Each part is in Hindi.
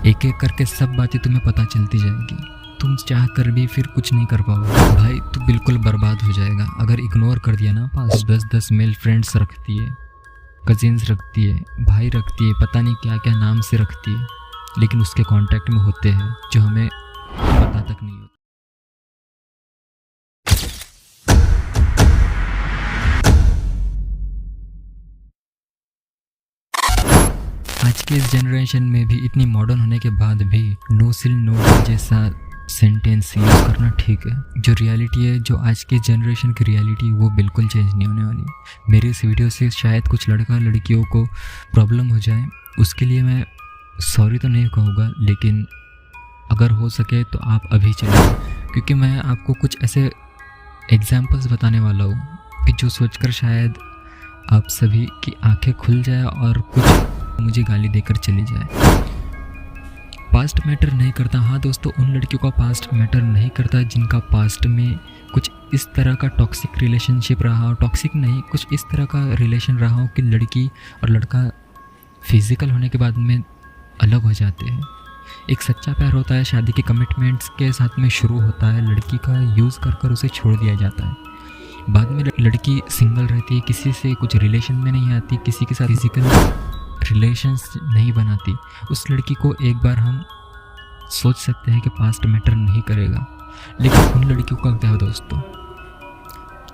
एक एक करके सब बातें तुम्हें पता चलती जाएगी। तुम चाह कर भी फिर कुछ नहीं कर पाओगे भाई, तू बिल्कुल बर्बाद हो जाएगा। अगर इग्नोर कर दिया ना, पास 10-10 मेल फ्रेंड्स रखती है, कजिन्स रखती है, भाई रखती है, पता नहीं क्या क्या नाम से रखती है, लेकिन उसके कांटेक्ट में होते हैं जो हमें पता तक नहीं होता। आज के इस जनरेशन में भी इतनी मॉडर्न होने के बाद भी नो सिल नो डिल जैसा सेंटेंस यूज़ करना ठीक है। जो रियलिटी है, जो आज के जनरेशन की रियलिटी, वो बिल्कुल चेंज नहीं होने वाली। मेरे इस वीडियो से शायद कुछ लड़का लड़कियों को प्रॉब्लम हो जाए, उसके लिए मैं सॉरी तो नहीं कहूँगा, लेकिन अगर हो सके तो आप अभी चलिए, क्योंकि मैं आपको कुछ ऐसे एग्जाम्पल्स बताने वाला हूँ कि जो सोचकर शायद आप सभी की आंखें खुल जाए और कुछ मुझे गाली देकर चली जाए। पास्ट मैटर नहीं करता। हाँ दोस्तों, उन लड़कियों का पास्ट मैटर नहीं करता जिनका पास्ट में कुछ इस तरह का टॉक्सिक रिलेशनशिप रहा हो, टॉक्सिक नहीं, कुछ इस तरह का रिलेशन रहा हो कि लड़की और लड़का फिजिकल होने के बाद में अलग हो जाते हैं। एक सच्चा प्यार होता है, शादी के कमिटमेंट्स के साथ में शुरू होता है, लड़की का यूज़ कर कर उसे छोड़ दिया जाता है। बाद में लड़की सिंगल रहती है, किसी से कुछ रिलेशन में नहीं आती, किसी के साथ फिजिकल रिलेशंस नहीं बनाती। उस लड़की को एक बार हम सोच सकते हैं कि पास्ट मैटर नहीं करेगा, लेकिन उन लड़कियों का क्या दोस्तों,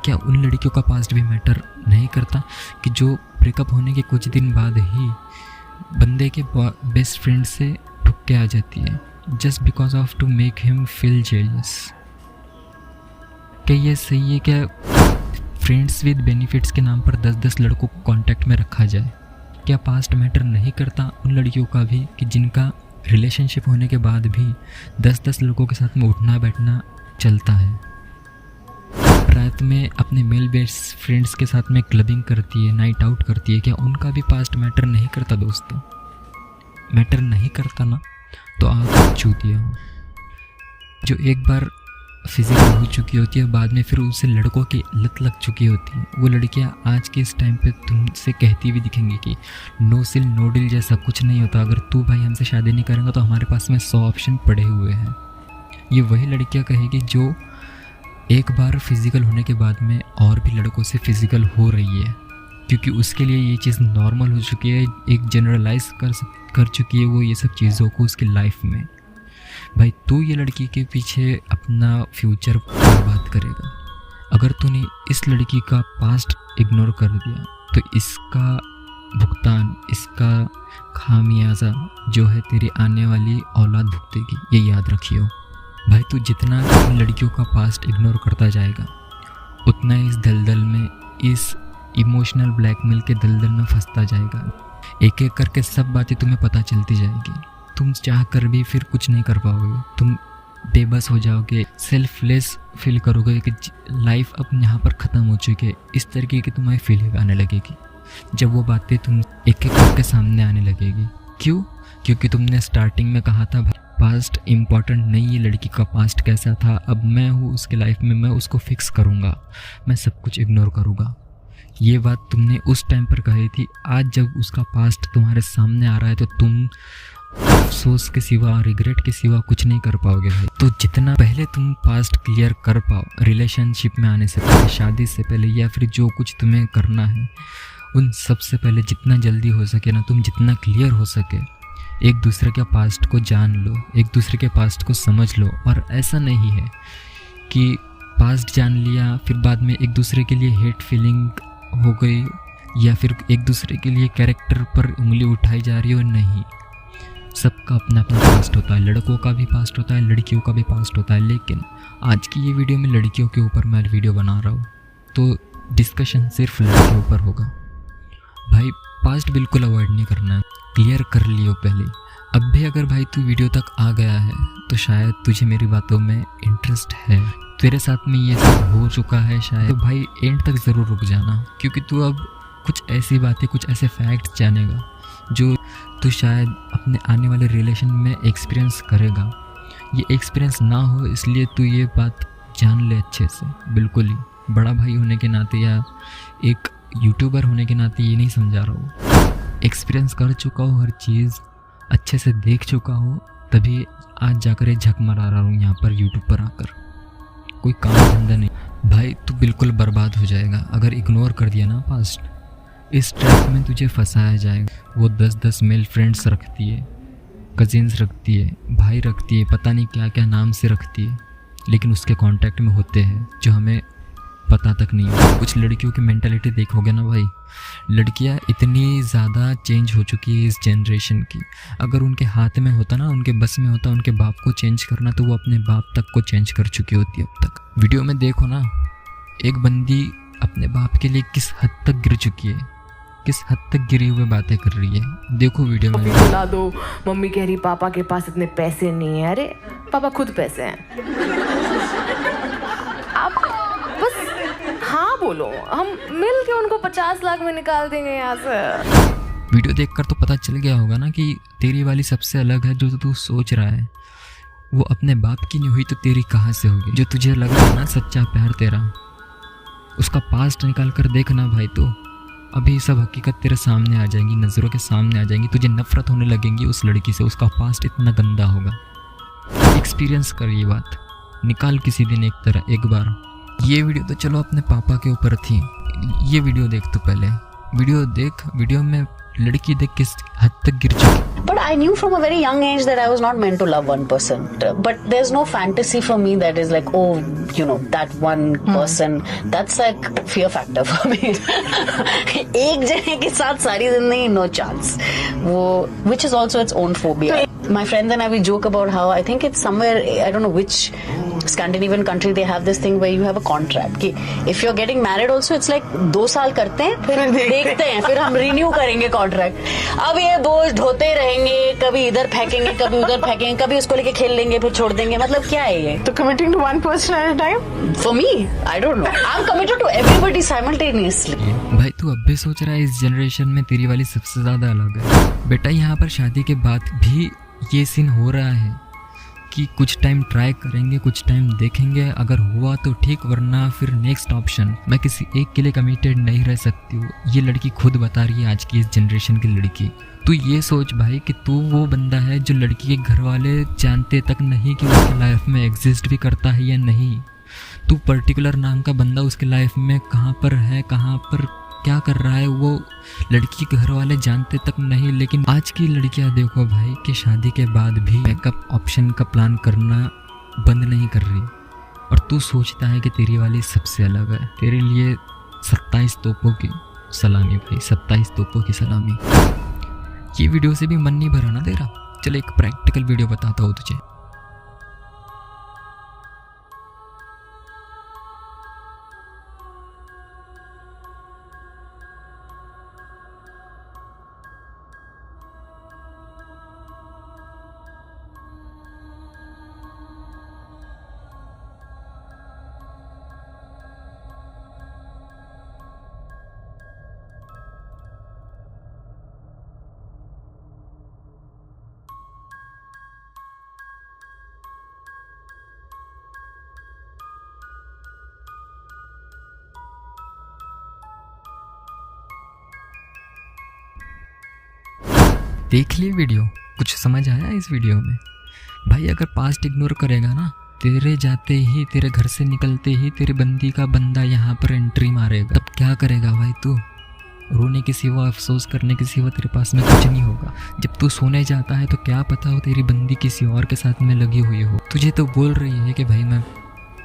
क्या उन लड़कियों का पास्ट भी मैटर नहीं करता कि जो ब्रेकअप होने के कुछ दिन बाद ही बंदे के बेस्ट फ्रेंड से ठुक के आ जाती है, just because of to make him feel jealous. क्या ये सही है? क्या फ्रेंड्स विद बेनिफिट्स के नाम पर 10-10 लड़कों को कांटेक्ट में रखा जाए? क्या पास्ट मैटर नहीं करता उन लड़कियों का भी कि जिनका रिलेशनशिप होने के बाद भी 10-10 लोगों के साथ में उठना बैठना चलता है, रात में अपने मेल बेस्ट फ्रेंड्स के साथ में क्लबिंग करती है, नाइट आउट करती है? क्या उनका भी पास्ट मैटर नहीं करता दोस्तों? मैटर नहीं करता ना, तो आप चूतिया हो। जो एक बार फिजिकल हो चुकी होती है, बाद में फिर उसे लड़कों की लत लग चुकी होती है, वो लड़कियां आज के इस टाइम पे तुमसे कहती हुई दिखेंगी कि नो सिल नो डिल जैसा कुछ नहीं होता। अगर तू भाई हमसे शादी नहीं करेगा तो हमारे पास में 100 ऑप्शन पड़े हुए हैं। ये वही लड़कियां कहेगी जो एक बार फिजिकल होने के बाद में और भी लड़कों से फिजिकल हो रही है, क्योंकि उसके लिए ये चीज़ नॉर्मल हो चुकी है, एक जनरलाइज कर चुकी है वो ये सब चीज़ों को उसकी लाइफ में। भाई तू ये लड़की के पीछे अपना फ्यूचर बर्बाद करेगा। अगर तूने इस लड़की का पास्ट इग्नोर कर दिया तो इसका भुगतान, इसका खामियाजा जो है तेरी आने वाली औलाद भुगतेगी, ये याद रखियो। भाई तू जितना इन लड़कियों का पास्ट इग्नोर करता जाएगा, उतना इस दलदल में, इस इमोशनल ब्लैकमेल के दलदल में फंसता जाएगा। एक एक करके सब बातें तुम्हें पता चलती जाएगी। तुम चाह कर भी फिर कुछ नहीं कर पाओगे, तुम बेबस हो जाओगे, सेल्फलेस फील करोगे कि लाइफ अब यहाँ पर ख़त्म हो चुकी है। इस तरीके की तुम्हारी फीलिंग आने लगेगी जब वो बातें तुम एक एक करके सामने आने लगेगी। क्यों? क्योंकि तुमने स्टार्टिंग में कहा था पास्ट इम्पॉर्टेंट नहीं है, लड़की का पास्ट कैसा था, अब मैं हूँ उसके लाइफ में, मैं उसको फिक्स करूँगा, मैं सब कुछ इग्नोर करूँगा। ये बात तुमने उस टाइम पर कही थी। आज जब उसका पास्ट तुम्हारे सामने आ रहा है तो तुम अफसोस के सिवा, रिग्रेट के सिवा कुछ नहीं कर पाओगे भाई। तो जितना पहले तुम पास्ट क्लियर कर पाओ, रिलेशनशिप में आने से पहले, शादी से पहले, या फिर जो कुछ तुम्हें करना है उन सबसे पहले जितना जल्दी हो सके ना, तुम जितना क्लियर हो सके एक दूसरे के पास्ट को जान लो, एक दूसरे के पास्ट को समझ लो। और ऐसा नहीं है कि पास्ट जान लिया फिर बाद में एक दूसरे के लिए हेट फीलिंग हो गई, या फिर एक दूसरे के लिए कैरेक्टर पर उंगली उठाई जा रही हो। नहीं, सबका अपना अपना पास्ट होता है, लड़कों का भी पास्ट होता है, लड़कियों का भी पास्ट होता है। लेकिन आज की ये वीडियो में लड़कियों के ऊपर मैं वीडियो बना रहा हूँ, तो डिस्कशन सिर्फ लड़कियों ऊपर होगा। भाई पास्ट बिल्कुल अवॉइड नहीं करना है, क्लियर कर लियो पहले। अब भी अगर भाई तू वीडियो तक आ गया है तो शायद तुझे मेरी बातों में इंटरेस्ट है, तेरे साथ में ये सब हो चुका है शायद, तो भाई एंड तक ज़रूर रुक जाना, क्योंकि तू अब कुछ ऐसी बातें, कुछ ऐसे फैक्ट्स जानेगा जो तू शायद अपने आने वाले रिलेशन में एक्सपीरियंस करेगा। ये एक्सपीरियंस ना हो इसलिए तू ये बात जान ले अच्छे से। बिल्कुल ही बड़ा भाई होने के नाते या एक यूट्यूबर होने के नाते ये नहीं समझा रहा हूँ, एक्सपीरियंस कर चुका हूँ हर चीज़, अच्छे से देख चुका हूँ, तभी आज जाकर ये झक मरा रहा हूँ यहाँ पर यूट्यूब पर आकर। कोई काम धंधा नहीं भाई, तू बिल्कुल बर्बाद हो जाएगा अगर इग्नोर कर दिया ना पास्ट। इस ट्रैप में तुझे फंसाया जाएगा। वो 10-10 मेल फ्रेंड्स रखती है, कजिन्स रखती है, भाई रखती है, पता नहीं क्या क्या नाम से रखती है, लेकिन उसके कांटेक्ट में होते हैं जो हमें पता तक नहीं है। कुछ लड़कियों की मेंटालिटी देखोगे ना भाई, लड़कियां इतनी ज़्यादा चेंज हो चुकी है इस जनरेशन की। अगर उनके हाथ में होता ना, उनके बस में होता उनके बाप को चेंज करना, तो वो अपने बाप तक को चेंज कर चुकी होती अब तक। वीडियो में देखो ना, एक बंदी अपने बाप के लिए किस हद तक गिर चुकी है, किस हद तक गिरी हुई बातें कर रही है। देखो वीडियो में। बुला दो, मम्मी कह रही पापा के पास इतने पैसे नहीं है। अरे पापा खुद पैसे हैं, आप बस हाँ बोलो, हम मिल के उनको 50 लाख में निकाल देंगे यहाँ से। वीडियो देखकर तो पता चल गया होगा ना कि तेरी वाली सबसे अलग है। जो तू सोच रहा है वो अपने बाप की नहीं हुई तो तेरी कहाँ से होगी। जो तुझे लगा है ना सच्चा प्यार तेरा, उसका पास्ट निकाल कर देखना भाई, तो अभी सब हकीकत तेरे सामने आ जाएंगी, नज़रों के सामने आ जाएंगी। तुझे नफरत होने लगेंगी उस लड़की से, उसका पास्ट इतना गंदा होगा। एक्सपीरियंस कर ये बात, निकाल किसी दिन एक बार। ये वीडियो तो चलो अपने पापा के ऊपर थी, ये वीडियो देख तो पहले वीडियो देख। वीडियो में लड़की देख किस हद तक गिर चुकी। But I knew from a very young age that I was not meant to love one person. But there's no fantasy for me that is like, oh, you know, that one person. That's like fear factor for me. एक जने के साथ सारी जिंदगी, no chance. वो, which is also its own phobia. My friends and I, we joke about how I think it's somewhere, I don't know which Scandinavian country, they have this thing where you have a contract कि if you're getting married also, it's like 2 साल करते हैं, फिर देखते हैं, फिर हम renew करेंगे contract। अब ये बोझ ढोते रहेंगे, कभी इधर फेंकेंगे, कभी उधर फेंकेंगे, कभी उसको लेके खेल लेंगे, फिर छोड़ देंगे। मतलब क्या है ये? तो committing to one person at a time? For me, I don't know. I'm committed to everybody simultaneously. भाई तू अब भी सोच रहा है इस जनरेशन में तेरी वाली सबसे ज़्यादा अलग है। बेटा यहाँ पर शादी के बाद भी ये सीन हो रहा है कि कुछ टाइम ट्राई करेंगे, कुछ टाइम देखेंगे, अगर हुआ तो ठीक, वरना फिर नेक्स्ट ऑप्शन। मैं किसी एक के लिए कमिटेड नहीं रह सकती हूँ, ये लड़की खुद बता रही है, आज की इस जनरेशन की लड़की। तू ये सोच भाई कि तू वो बंदा है जो लड़की के घर वाले जानते तक नहीं कि उसकी लाइफ में एग्जिस्ट भी करता है या नहीं। तू पर्टिकुलर नाम का बंदा उसकी लाइफ में कहाँ पर है, कहाँ पर क्या कर रहा है, वो लड़की के घर वाले जानते तक नहीं। लेकिन आज की लड़कियां देखो भाई कि शादी के बाद भी बैकअप ऑप्शन का प्लान करना बंद नहीं कर रही, और तू सोचता है कि तेरी वाली सबसे अलग है। तेरे लिए 27 तोपों की सलामी भाई, 27 तोपों की सलामी। ये वीडियो से भी मन नहीं भरा ना तेरा? चल एक प्रैक्टिकल वीडियो बताता हूँ तुझे। देख लिए वीडियो, कुछ समझ आया इस वीडियो में? भाई अगर पास्ट इग्नोर करेगा ना, तेरे जाते ही, तेरे घर से निकलते ही तेरे बंदी का बंदा यहाँ पर एंट्री मारेगा, तब क्या करेगा भाई तू? रोने के सिवा, अफसोस करने के सिवा तेरे पास में कुछ नहीं होगा। जब तू सोने जाता है तो क्या पता हो तेरी बंदी किसी और के साथ में लगी हुई हो। तुझे तो बोल रही है कि भाई मैं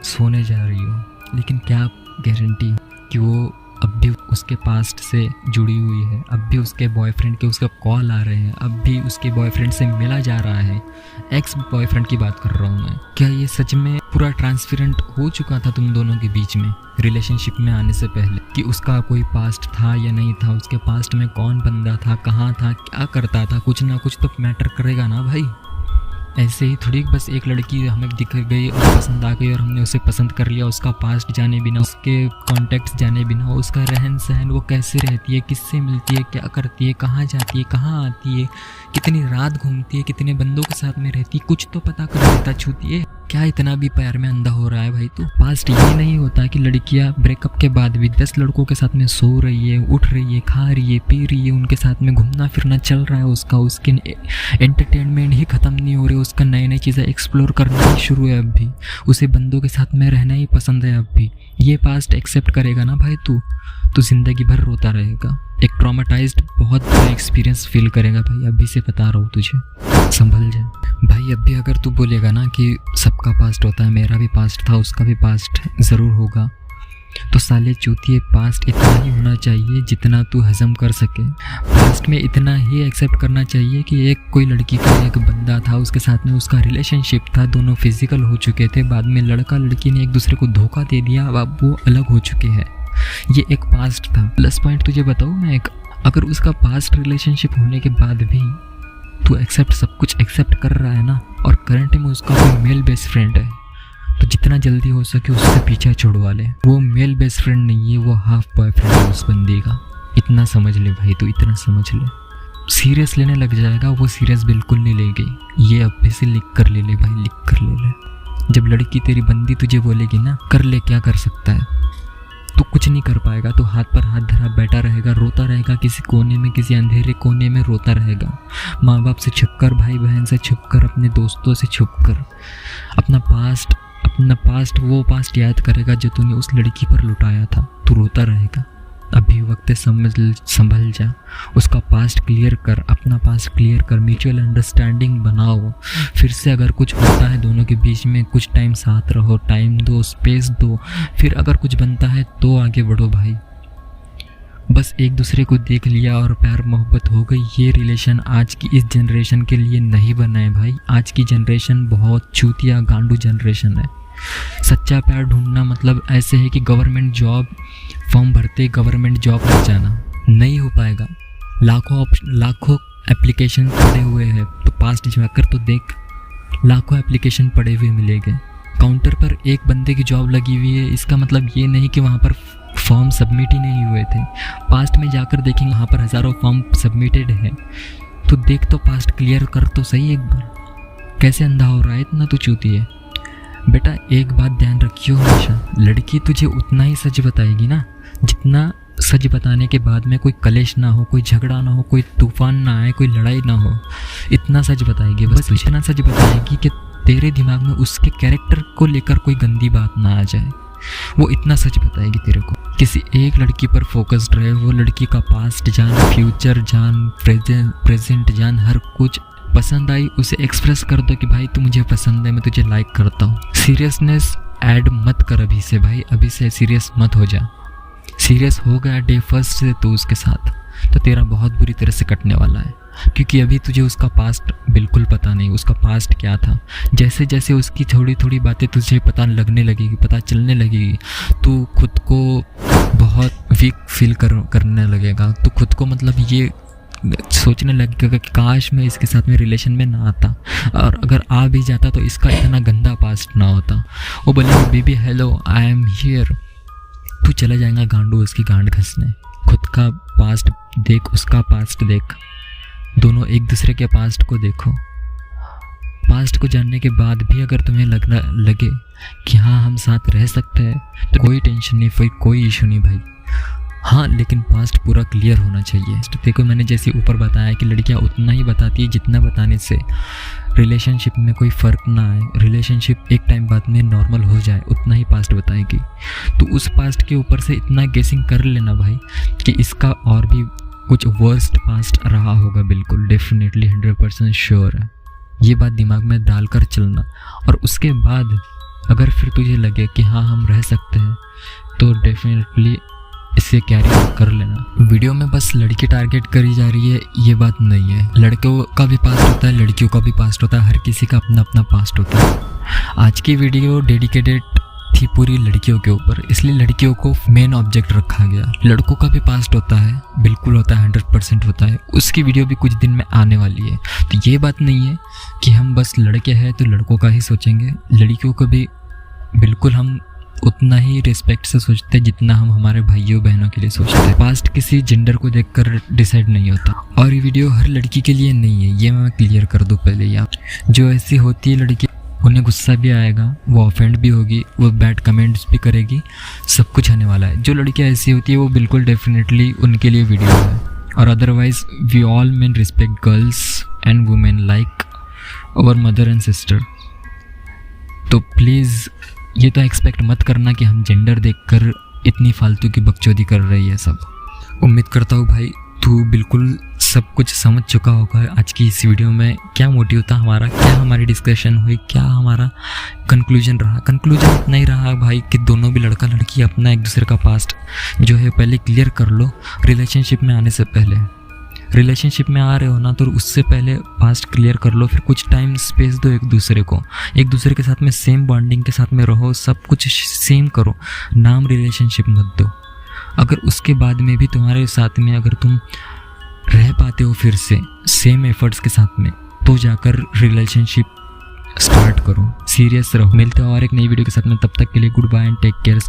सोने जा रही हूँ, लेकिन क्या गारंटी कि वो अब भी उसके पास्ट से जुड़ी हुई है, अब भी उसके बॉयफ्रेंड के उसका कॉल आ रहे हैं, अब भी उसके बॉयफ्रेंड से मिला जा रहा है। एक्स बॉयफ्रेंड की बात कर रहा हूँ मैं। क्या ये सच में पूरा ट्रांसपेरेंट हो चुका था तुम दोनों के बीच में रिलेशनशिप में आने से पहले कि उसका कोई पास्ट था या नहीं था, उसके पास्ट में कौन बंदा था, कहाँ था, क्या करता था? कुछ ना कुछ तो मैटर करेगा ना भाई। ऐसे ही थोड़ी बस एक लड़की हमें दिख गई और पसंद आ गई और हमने उसे पसंद कर लिया, उसका पास्ट जाने बिना, उसके कॉन्टेक्ट्स जाने बिना, उसका रहन सहन, वो कैसे रहती है, किससे मिलती है, क्या करती है, कहाँ जाती है, कहाँ आती है, कितनी रात घूमती है, कितने बंदों के साथ में रहती है, कुछ तो पता कर लेता छूती है। क्या इतना भी प्यार में अंधा हो रहा है भाई तू? पास्ट ये नहीं होता कि लड़कियां ब्रेकअप के बाद भी 10 लड़कों के साथ में सो रही है, उठ रही है, खा रही है, पी रही है, उनके साथ में घूमना फिरना चल रहा है उसका, उसके एंटरटेनमेंट ही ख़त्म नहीं हो रही, उसका नई नई चीज़ें एक्सप्लोर करना ही शुरू है अब भी, उसे बंदों के साथ में रहना ही पसंद है अब भी। ये पास्ट एक्सेप्ट करेगा ना भाई तू ज़िंदगी भर रोता रहेगा, एक ट्रॉमाटाइज्ड बहुत बड़ा एक्सपीरियंस फील करेगा भाई, अभी से बता रहा हूँ तुझे, संभल जा भाई। अब भी अगर तू बोलेगा ना कि सबका पास्ट होता है, मेरा भी पास्ट था, उसका भी पास्ट ज़रूर होगा, तो साले चूतिए पास्ट इतना ही होना चाहिए जितना तू हजम कर सके। पास्ट में इतना ही एक्सेप्ट करना चाहिए कि एक कोई लड़की का एक बंदा था, उसके साथ में उसका रिलेशनशिप था, दोनों फिजिकल हो चुके थे, बाद में लड़का लड़की ने एक दूसरे को धोखा दे दिया, अब वो अलग हो चुके हैं, ये एक पास्ट था। प्लस पॉइंट तुझे बताऊँ मैं एक, अगर उसका पास्ट रिलेशनशिप होने के बाद भी तू एक्सेप्ट सब कुछ एक्सेप्ट कर रहा है ना, और करंट में उसका कोई मेल बेस्ट फ्रेंड है, तो जितना जल्दी हो सके उससे पीछा छुड़वा ले। वो मेल बेस्ट फ्रेंड नहीं है, वो हाफ बॉयफ्रेंड है उस बंदी का, इतना समझ ले भाई, तू इतना समझ ले। सीरियस लेने लग जाएगा, वो सीरियस बिल्कुल नहीं लेगी, ये अब भी से लिख कर ले भाई, लिख कर ले। जब लड़की तेरी बंदी तुझे बोलेगी ना कर ले, क्या कर सकता है, तो कुछ नहीं कर पाएगा, तो हाथ पर हाथ धरा बैठा रहेगा, रोता रहेगा, किसी कोने में, किसी अंधेरे कोने में रोता रहेगा, माँ बाप से छुपकर, भाई बहन से छुपकर, अपने दोस्तों से छुपकर, अपना पास्ट वो पास्ट याद करेगा जो तूने उस लड़की पर लुटाया था, तू रोता रहेगा। अभी वक्त संभल जा, उसका पास्ट क्लियर कर, अपना पास्ट क्लियर कर, म्यूचुअल अंडरस्टैंडिंग बनाओ, फिर से अगर कुछ होता है दोनों के बीच में, कुछ टाइम साथ रहो, टाइम दो, स्पेस दो, फिर अगर कुछ बनता है तो आगे बढ़ो भाई। बस एक दूसरे को देख लिया और प्यार मोहब्बत हो गई, ये रिलेशन आज की इस जनरेशन के लिए नहीं बना है भाई। आज की जनरेशन बहुत चूतिया गांडू जनरेशन है। सच्चा प्यार ढूंढना मतलब ऐसे है कि गवर्नमेंट जॉब फॉर्म भरते गवर्नमेंट जॉब लग जाना, नहीं हो पाएगा। लाखों एप्लीकेशन पड़े हुए हैं, तो पास्ट जाकर तो देख, लाखों एप्लीकेशन पड़े हुए मिलेंगे। काउंटर पर एक बंदे की जॉब लगी हुई है, इसका मतलब ये नहीं कि वहाँ पर फॉर्म सबमिट ही नहीं हुए थे। पास्ट में जाकर देखेंगे वहाँ पर हज़ारों फॉर्म सबमिटेड हैं, तो देख तो पास्ट क्लियर कर तो सही एक बार। कैसे अंधा हो रहा है इतना तू चूती है। बेटा एक बात ध्यान रखियो, हमेशा लड़की तुझे उतना ही सच बताएगी ना जितना सच बताने के बाद में कोई कलेश ना हो, कोई झगड़ा ना हो, कोई तूफान ना आए, कोई लड़ाई ना हो, इतना सच बताएगी। बस इतना सच बताएगी कि तेरे दिमाग में उसके कैरेक्टर को लेकर कोई गंदी बात ना आ जाए, वो इतना सच बताएगी तेरे को। किसी एक लड़की पर फोकस्ड रहे, वो लड़की का पास्ट जान, फ्यूचर जान, प्रेजेंट जान, हर कुछ। पसंद आई उसे एक्सप्रेस कर दो कि भाई तू मुझे पसंद है, मैं तुझे लाइक करता हूँ। सीरियसनेस ऐड मत कर अभी से भाई, अभी से सीरियस मत हो जा। सीरियस हो गया डे फर्स्ट से तू उसके साथ, तो तेरा बहुत बुरी तरह से कटने वाला है, क्योंकि अभी तुझे उसका पास्ट बिल्कुल पता नहीं, उसका पास्ट क्या था। जैसे जैसे उसकी थोड़ी थोड़ी बातें तुझे पता लगने लगेगी, पता चलने लगेगी, तू खुद को बहुत वीक फील करने लगेगा। तो खुद को मतलब ये सोचने लगेगा कि काश मैं इसके साथ में रिलेशन में ना आता, और अगर आ भी जाता तो इसका इतना गंदा पास्ट ना होता। वो बोलेगा baby hello I am here, तू चला जाएगा गांडू उसकी गांड घसने। खुद का पास्ट देख, उसका पास्ट देख, दोनों एक दूसरे के पास्ट को देखो। पास्ट को जानने के बाद भी अगर तुम्हें लगे कि हाँ हम साथ रह सकते हैं, तो कोई टेंशन नहीं, कोई इशू नहीं भाई। हाँ लेकिन पास्ट पूरा क्लियर होना चाहिए। देखो मैंने जैसे ऊपर बताया कि लड़कियाँ उतना ही बताती है जितना बताने से रिलेशनशिप में कोई फ़र्क ना आए, रिलेशनशिप एक टाइम बाद में नॉर्मल हो जाए, उतना ही पास्ट बताएगी। तो उस पास्ट के ऊपर से इतना गेसिंग कर लेना भाई कि इसका और भी कुछ वर्स्ट पास्ट रहा होगा, बिल्कुल डेफिनेटली 100% श्योर है। ये बात दिमाग में डालकर चलना, और उसके बाद अगर फिर तुझे लगे कि हाँ हम रह सकते हैं, तो डेफिनेटली इसे कैरी कर लेना। वीडियो में बस लड़की टारगेट करी जा रही है, ये बात नहीं है। लड़कों का भी पास्ट होता है, लड़कियों का भी पास्ट होता है, हर किसी का अपना अपना पास्ट होता है। आज की वीडियो डेडिकेटेड थी पूरी लड़कियों के ऊपर, इसलिए लड़कियों को मेन ऑब्जेक्ट रखा गया। लड़कों का भी पास्ट होता है, बिल्कुल होता है, 100% होता है। उसकी वीडियो भी कुछ दिन में आने वाली है। तो ये बात नहीं है कि हम बस लड़के हैं तो लड़कों का ही सोचेंगे, लड़कियों को भी बिल्कुल हम उतना ही रिस्पेक्ट से सोचते हैं जितना हम हमारे भाइयों बहनों के लिए सोचते हैं। पास्ट किसी जेंडर को देखकर डिसाइड नहीं होता, और ये वीडियो हर लड़की के लिए नहीं है, ये मैं क्लियर कर दूं पहले ही। आप जो ऐसी होती है लड़की, उन्हें गुस्सा भी आएगा, वो ऑफेंड भी होगी, वो बैड कमेंट्स भी करेगी, सब कुछ आने वाला है। जो लड़कियाँ ऐसी होती है वो बिल्कुल डेफिनेटली उनके लिए वीडियो है। और otherwise we all men respect girls and women like our mother and sister. तो प्लीज़ ये तो एक्सपेक्ट मत करना कि हम जेंडर देखकर इतनी फालतू की बकचोदी कर रही है सब। उम्मीद करता हूँ भाई तू बिल्कुल सब कुछ समझ चुका होगा आज की इस वीडियो में, क्या मोटिव था हमारा, क्या हमारी डिस्कशन हुई, क्या हमारा कंक्लूजन रहा। कंक्लूजन इतना ही रहा भाई कि दोनों भी लड़का लड़की अपना एक दूसरे का पास्ट जो है पहले क्लियर कर लो। रिलेशनशिप में आने से पहले, रिलेशनशिप में आ रहे हो ना तो उससे पहले पास्ट क्लियर कर लो, फिर कुछ टाइम स्पेस दो एक दूसरे को, एक दूसरे के साथ में सेम बॉन्डिंग के साथ में रहो, सब कुछ सेम करो, नाम रिलेशनशिप मत दो। अगर उसके बाद में भी तुम्हारे साथ में अगर तुम रह पाते हो फिर से सेम एफर्ट्स के साथ में, तो जाकर रिलेशनशिप स्टार्ट करो, सीरियस रहो। मिलते हो और एक नई वीडियो के साथ में, तब तक के लिए good bye and take care.